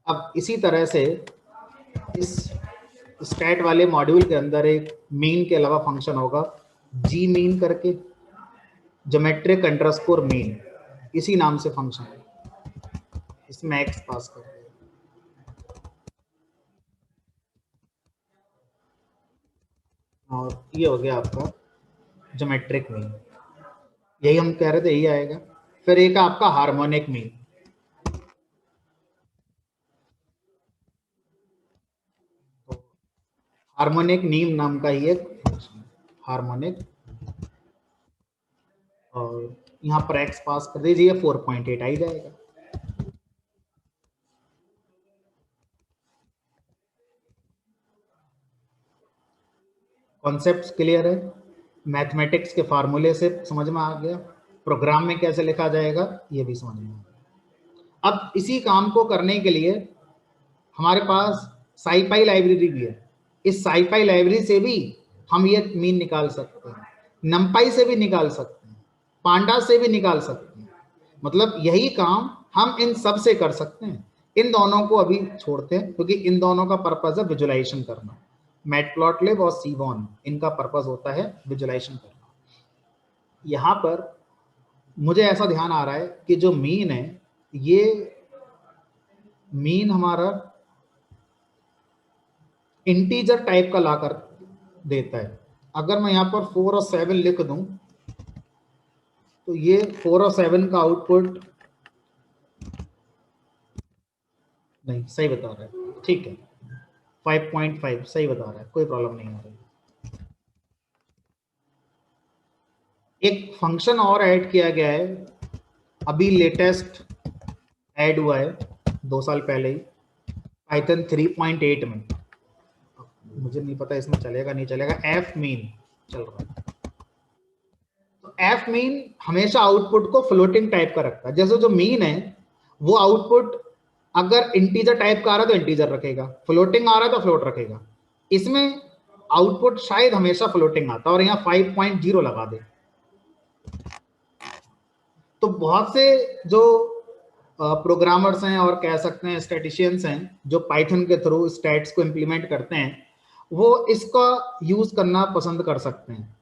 अब इसी तरह से इस स्टैट वाले मॉड्यूल के अंदर एक मीन के अलावा फंक्शन होगा जी मीन करके, ज्योमेट्रिक अंडरस्कोर मीन, इसी नाम से फंक्शन है, इसमें एक्स पास कर दिया। और ये हो गया आपका ज्योमेट्रिक मीन, यही हम कह रहे थे, यही आएगा। फिर एक आपका हार्मोनिक मीन, हार्मोनिक मीन नाम का ही एक फंक्शन, हार्मोनिक, और यहाँ पर एक्स पास कर दीजिए, 4.8 आ ही जाएगा। कॉन्सेप्ट्स क्लियर है, मैथमेटिक्स के फार्मूले से समझ में आ गया, प्रोग्राम में कैसे लिखा जाएगा ये भी समझ में आ गया। अब इसी काम को करने के लिए हमारे पास साईपाई लाइब्रेरी भी है। इस साईपाई लाइब्रेरी से भी हम ये मीन निकाल सकते हैं, नंपाई से भी निकाल सकते हैं, पांडा से भी निकाल सकते हैं। मतलब यही काम हम इन सब से कर सकते हैं। इन दोनों को अभी छोड़ते हैं क्योंकि इन दोनों का पर्पज है विजुलाइजेशन करना। मैटप्लॉटलिब और सीबॉन, इनका पर्पज होता है विजुलाइजेशन करना। यहां पर मुझे ऐसा ध्यान आ रहा है कि जो मीन है, ये मीन हमारा इंटीजर टाइप का लाकर देता है। अगर मैं यहां पर 4 और 7 लिख दूं तो ये 4 और 7 का आउटपुट नहीं सही बता रहा है, ठीक है 5.5 सही बता रहा है, कोई प्रॉब्लम नहीं आ रही। एक फंक्शन और ऐड किया गया है, अभी लेटेस्ट ऐड हुआ है 2 साल पहले ही, पाइथन 3.8 में। मुझे नहीं पता इसमें चलेगा नहीं चलेगा, एफ मीन चल रहा है। तो एफ मीन हमेशा आउटपुट को फ्लोटिंग टाइप का रखता है। जैसे जो मीन है वो आउटपुट अगर इंटीजर टाइप का आ रहा है तो इंटीजर रखेगा, फ्लोटिंग आ रहा है तो फ्लोट रखेगा। इसमें आउटपुट शायद हमेशा फ्लोटिंग आता है और यहाँ 5.0 लगा दे। तो बहुत से जो प्रोग्रामर्स हैं और कह सकते हैं स्टैटिशियंस हैं जो पाइथन के थ्रू स्टैट्स को इंप्लीमेंट करते हैं, वो इसका यूज करना पसंद कर सकते हैं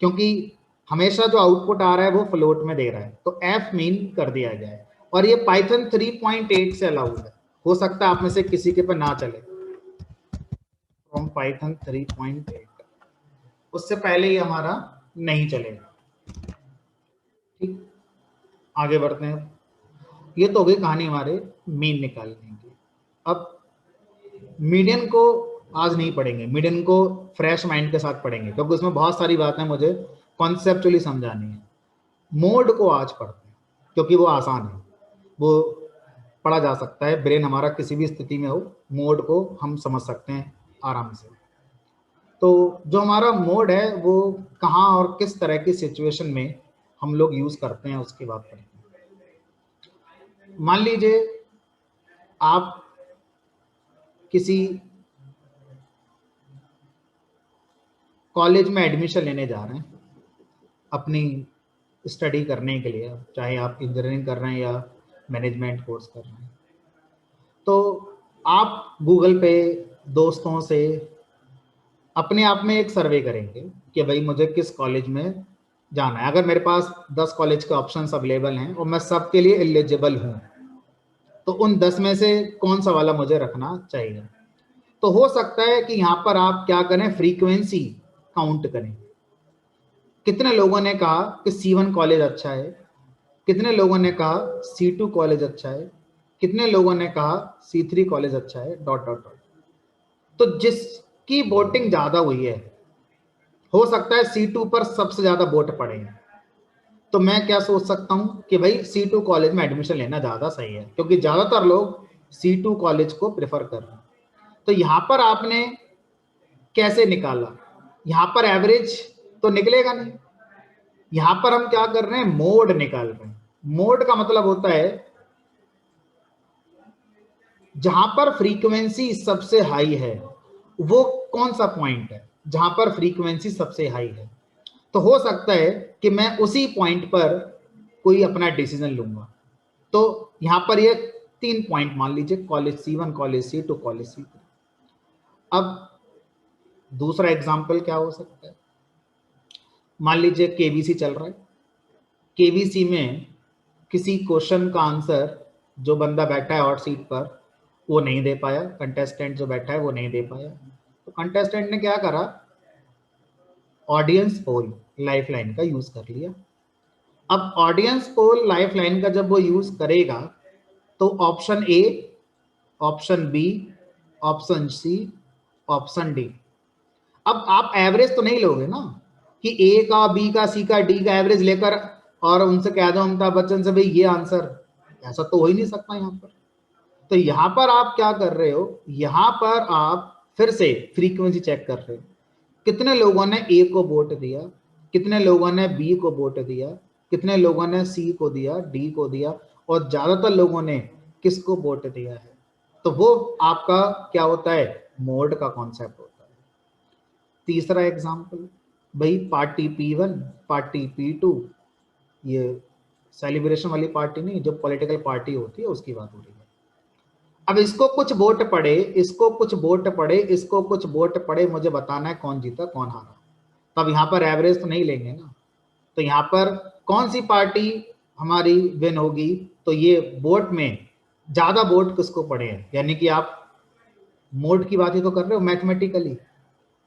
क्योंकि हमेशा जो आउटपुट आ रहा है वो फ्लोट में दे रहा है। तो एफ मीन कर दिया गया है और ये पाइथन 3.8 से अलाउड है। हो सकता है आप में से किसी के पर ना चले फ्रॉम पाइथन 3.8, उससे पहले ही हमारा नहीं चलेगा। ठीक, आगे बढ़ते हैं। ये तो हो गई कहानी हमारे मीन निकालने की। अब मीडियन को आज नहीं पढ़ेंगे, मीडियन को फ्रेश माइंड के साथ पढ़ेंगे क्योंकि उसमें बहुत सारी बातें मुझे कॉन्सेप्चुअली समझानी है। मोड को आज पढ़ते हैं क्योंकि वो आसान है, वो पढ़ा जा सकता है, ब्रेन हमारा किसी भी स्थिति में हो मोड को हम समझ सकते हैं आराम से। तो जो हमारा मोड है वो कहाँ और किस तरह की सिचुएशन में हम लोग यूज करते हैं उसकी बात करते हैं। मान लीजिए आप किसी कॉलेज में एडमिशन लेने जा रहे हैं अपनी स्टडी करने के लिए, चाहे आप इंजीनियरिंग कर रहे हैं या मैनेजमेंट कोर्स कर रहे हैं। तो आप गूगल पे दोस्तों से अपने आप में एक सर्वे करेंगे कि भाई मुझे किस कॉलेज में जाना है। अगर मेरे पास 10 कॉलेज के ऑप्शंस अवेलेबल हैं और मैं सबके लिए एलिजिबल हूं तो उन 10 में से कौन सा वाला मुझे रखना चाहिए। तो हो सकता है कि यहाँ पर आप क्या करें, फ्रीक्वेंसी काउंट करें। कितने लोगों ने कहा कि C1 कॉलेज अच्छा है, कितने लोगों ने कहा C2 कॉलेज अच्छा है, कितने लोगों ने कहा C3 कॉलेज अच्छा है, डॉट डॉट डॉट। तो जिसकी वोटिंग ज्यादा हुई है हो सकता है C2 पर सबसे ज्यादा वोट पड़े हैं। तो मैं क्या सोच सकता हूं कि भाई C2 कॉलेज में एडमिशन लेना ज्यादा सही है क्योंकि ज्यादातर लोग C2 कॉलेज को प्रेफर कर रहे हैं। तो यहां पर आपने कैसे निकाला, यहां पर एवरेज तो निकलेगा नहीं। यहां पर हम क्या कर रहे हैं, मोड निकाल रहे हैं। मोड का मतलब होता है जहां पर फ्रीक्वेंसी सबसे हाई है वो कौन सा पॉइंट है जहां पर फ्रीक्वेंसी सबसे हाई है। तो हो सकता है कि मैं उसी पॉइंट पर कोई अपना डिसीजन लूंगा। तो यहां पर ये 3 पॉइंट मान लीजिए, college C1, college C2, college C3। अब दूसरा एग्जाम्पल क्या हो सकता है, मान लीजिए केबीसी चल रहा है। केबीसी में किसी क्वेश्चन का आंसर जो बंदा बैठा है हॉट सीट पर वो नहीं दे पाया, कंटेस्टेंट जो बैठा है वो नहीं दे पाया। तो कंटेस्टेंट ने क्या करा, ऑडियंस पोल लाइफलाइन का यूज कर लिया। अब ऑडियंस पोल लाइफलाइन का जब वो यूज करेगा तो option A, option B, option C, option D. अब आप एवरेज तो नहीं लोगे ना कि ए का, बी का, सी का, डी का एवरेज लेकर और उनसे कह दो अमिताभ बच्चन से भाई ये आंसर, ऐसा तो हो ही नहीं सकता यहाँ पर। तो यहां पर आप क्या कर रहे हो, यहां पर आप फिर से फ्रीक्वेंसी चेक कर रहे हो। कितने लोगों ने ए को वोट दिया, कितने लोगों ने बी को वोट दिया, कितने लोगों ने सी को दिया, डी को दिया, और ज्यादातर लोगों ने किसको वोट दिया है। तो वो आपका क्या होता है, मोड का कॉन्सेप्ट होता है। तीसरा एग्जाम्पल, भाई पार्टी P1, पार्टी P2, ये सेलिब्रेशन वाली पार्टी नहीं, जो पॉलिटिकल पार्टी होती है उसकी बात हो रही है। अब इसको कुछ वोट पड़े, इसको कुछ वोट पड़े, इसको कुछ वोट पड़े, मुझे बताना है कौन जीता कौन हारा। तब यहाँ पर एवरेज तो नहीं लेंगे ना, तो यहाँ पर कौन सी पार्टी हमारी विन होगी, तो ये वोट में ज्यादा वोट किसको पड़े हैं, यानी कि आप मोड की बात ही तो कर रहे हो मैथमेटिकली।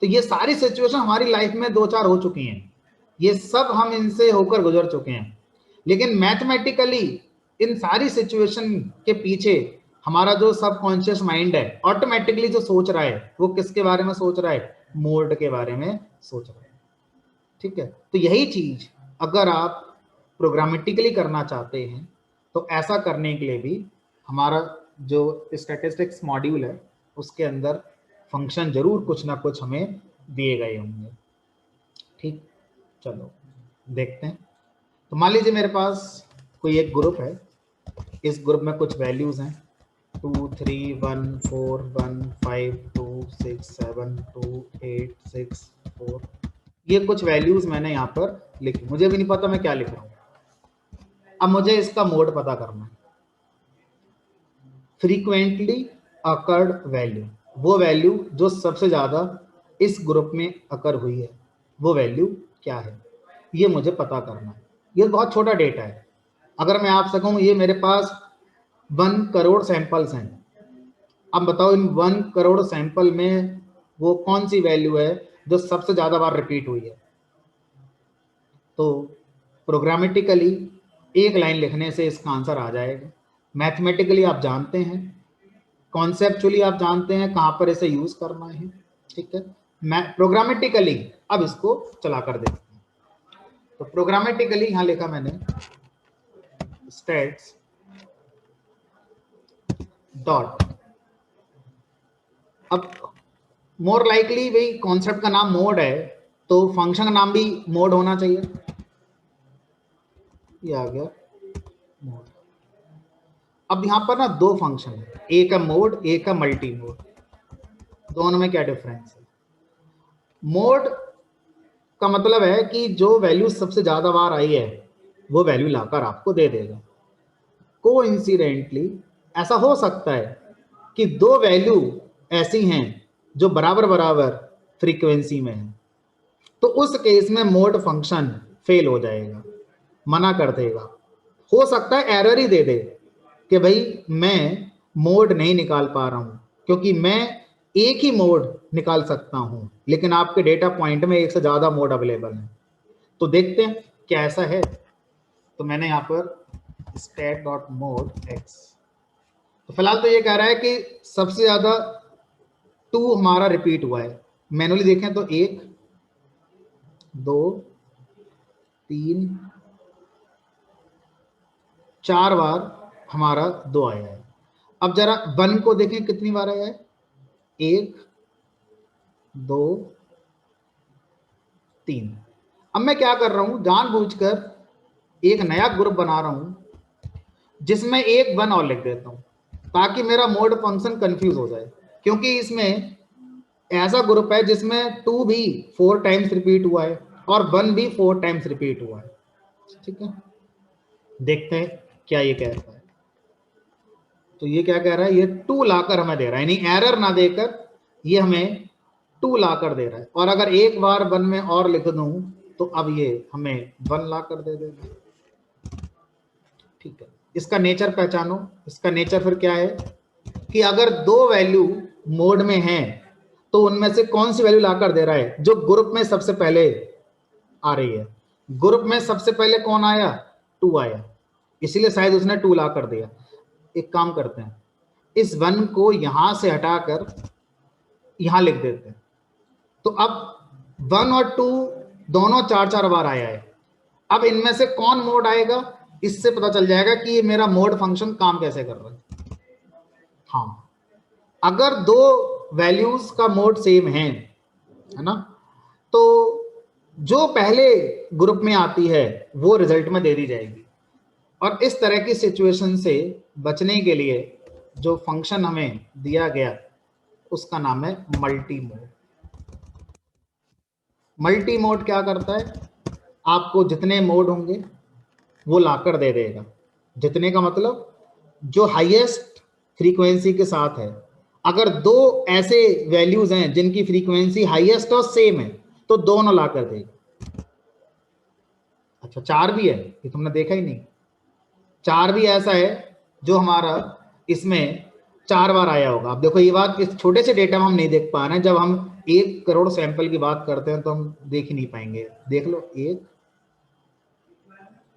तो ये सारी सिचुएशन हमारी लाइफ में दो चार हो चुकी हैं, ये सब हम इनसे होकर गुजर चुके हैं, लेकिन मैथमेटिकली इन सारी सिचुएशन के पीछे हमारा जो सबकॉन्शियस माइंड है ऑटोमेटिकली जो सोच रहा है वो किसके बारे में सोच रहा है, मोड के बारे में सोच रहा है। ठीक है, तो यही चीज अगर आप प्रोग्रामेटिकली करना चाहते हैं तो ऐसा करने के लिए भी हमारा जो स्टैटिस्टिक्स मॉड्यूल है उसके अंदर फंक्शन जरूर कुछ ना कुछ हमें दिए गए होंगे। ठीक, चलो देखते हैं। तो मान लीजिए मेरे पास कोई एक ग्रुप है, इस ग्रुप में कुछ वैल्यूज हैं 2 3 1 4 1 5 2 6 7 2 8 6 4, ये कुछ वैल्यूज मैंने यहाँ पर लिखी, मुझे भी नहीं पता मैं क्या लिख रहा हूँ। अब मुझे इसका मोड पता करना है, फ्रीक्वेंटली अकर्ड वैल्यू, वो वैल्यू जो सबसे ज्यादा इस ग्रुप में अकर हुई है वो वैल्यू क्या है, ये मुझे पता करना है। ये बहुत छोटा डेटा है, अगर मैं आपसे कहूँ ये मेरे पास 1 करोड़ सैंपल्स हैं, अब बताओ इन 1 करोड़ सैंपल में वो कौन सी वैल्यू है जो सबसे ज्यादा बार रिपीट हुई है। तो प्रोग्रामेटिकली एक लाइन लिखने से इसका आंसर आ जाएगा, मैथमेटिकली आप जानते हैं, कॉन्सेप्चुअली आप जानते हैं कहां पर इसे यूज करना है। ठीक है, मैं प्रोग्रामेटिकली अब इसको चला कर देखते हैं। तो प्रोग्रामेटिकली यहां लिखा मैंने स्टैट्स डॉट, अब मोर लाइकली भाई कॉन्सेप्ट का नाम मोड है तो फंक्शन का नाम भी मोड होना चाहिए, ये आ गया मोड। अब यहां पर ना दो फंक्शन है, एक है मोड एक है मल्टी मोड, दोनों में क्या डिफरेंस है। मोड का मतलब है कि जो वैल्यू सबसे ज्यादा बार आई है वो वैल्यू लाकर आपको दे देगा। कोइंसिडेंटली ऐसा हो सकता है कि दो वैल्यू ऐसी हैं जो बराबर बराबर फ्रीक्वेंसी में है, तो उस केस में मोड फंक्शन फेल हो जाएगा, मना कर देगा। हो सकता है एरर ही दे दे कि भाई मैं मोड नहीं निकाल पा रहा हूं, क्योंकि मैं एक ही मोड निकाल सकता हूं लेकिन आपके डेटा पॉइंट में एक से ज्यादा मोड अवेलेबल है। तो देखते हैं क्या ऐसा है। तो मैंने यहां पर stat.mode_x, तो फिलहाल तो ये कह रहा है कि सबसे ज्यादा 2 हमारा रिपीट हुआ है, मैनुअली देखें तो 1 2 3 4 बार हमारा 2 आया है। अब जरा 1 को देखें कितनी बार आया है, 1 2 3। अब मैं क्या कर रहा हूं, जानबूझकर एक नया ग्रुप बना रहा हूं जिसमें एक 1 और लिख देता हूं ताकि मेरा मोड फंक्शन कंफ्यूज हो जाए, क्योंकि इसमें ऐसा ग्रुप है जिसमें 2 भी 4 टाइम्स रिपीट हुआ है और 1 भी 4 टाइम्स रिपीट हुआ है। ठीक है, देखते हैं क्या ये कह रहा है। तो ये क्या कह रहा है, ये 2 लाकर हमें दे रहा है, यानी एरर ना देकर ये हमें 2 लाकर दे रहा है, और अगर एक बार 1 में और लिख दूं तो अब ये हमें 1 लाकर दे देगा। ठीक है, इसका नेचर पहचानो, इसका नेचर फिर क्या है कि अगर दो वैल्यू मोड में हैं तो उनमें से कौन सी वैल्यू लाकर दे रहा है, जो ग्रुप में सबसे पहले आ रही है। ग्रुप में सबसे पहले कौन आया, 2 आया, इसीलिए शायद उसने 2 लाकर दिया। एक काम करते हैं, इस 1 को यहां से हटाकर यहां लिख देते हैं, तो अब 1 और 2 दोनों 4-4 बार आया है। अब इनमें से कौन मोड आएगा, इससे पता चल जाएगा कि ये मेरा मोड फंक्शन काम कैसे कर रहा है। हाँ, अगर दो वैल्यूज का मोड सेम है ना, तो जो पहले ग्रुप में आती है वो रिजल्ट में दे दी जाएगी। और इस तरह की सिचुएशन से बचने के लिए जो फंक्शन हमें दिया गया उसका नाम है मल्टी मोड। मल्टी मोड क्या करता है, आपको जितने मोड होंगे वो लाकर दे देगा। जितने का मतलब जो हाईएस्ट फ्रीक्वेंसी के साथ है। अगर दो ऐसे वैल्यूज हैं जिनकी फ्रीक्वेंसी हाईएस्ट और सेम है तो दोनों लाकर देगा। अच्छा, 4 भी है, ये तुमने देखा ही नहीं। 4 भी ऐसा है जो हमारा इसमें 4 बार आया होगा। अब देखो ये बात, इस छोटे से डेटा में हम नहीं देख पा रहे हैं, जब हम 1 करोड़ सैंपल की बात करते हैं तो हम देख ही नहीं पाएंगे। देख लो, 1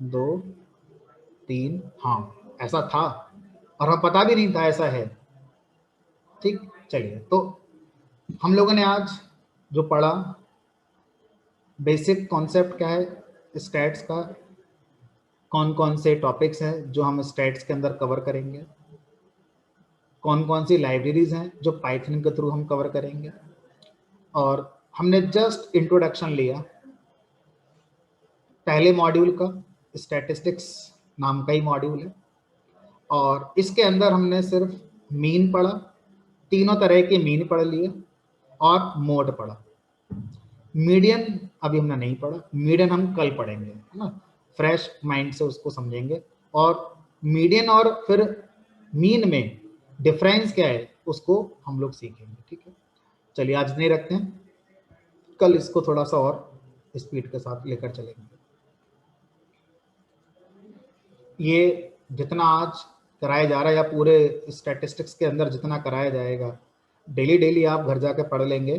2 3, हाँ ऐसा था और हमें पता भी नहीं था ऐसा है। ठीक, चलिए, तो हम लोगों ने आज जो पढ़ा, बेसिक कॉन्सेप्ट क्या है स्टैट्स का, कौन कौन से टॉपिक्स हैं जो हम स्टैट्स के अंदर कवर करेंगे, कौन कौन सी लाइब्रेरीज हैं जो पाइथन के थ्रू हम कवर करेंगे, और हमने जस्ट इंट्रोडक्शन लिया पहले मॉड्यूल का, स्टैटिस्टिक्स नाम का ही मॉड्यूल है, और इसके अंदर हमने सिर्फ मीन पढ़ा, तीनों तरह के मीन पढ़ लिए और मोड पढ़ा। मीडियन अभी हमने नहीं पढ़ा, मीडियन हम कल पढ़ेंगे, है ना, फ्रेश माइंड से उसको समझेंगे। और मीडियन और फिर मीन में डिफरेंस क्या है उसको हम लोग सीखेंगे। ठीक है, चलिए आज नहीं रखते हैं, कल इसको थोड़ा सा और स्पीड के साथ लेकर चलेंगे। ये जितना आज कराया जा रहा है या पूरे स्टैटिस्टिक्स के अंदर जितना कराया जाएगा, डेली डेली आप घर जाके पढ़ लेंगे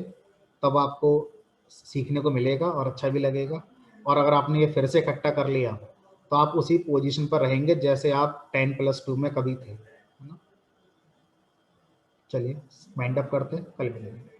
तब आपको सीखने को मिलेगा और अच्छा भी लगेगा। और अगर आपने ये फिर से इकट्ठा कर लिया तो आप उसी पोजीशन पर रहेंगे जैसे आप 10+2 में कभी थे, है ना। चलिए वाइंड अप करते हैं, कल मिलेंगे।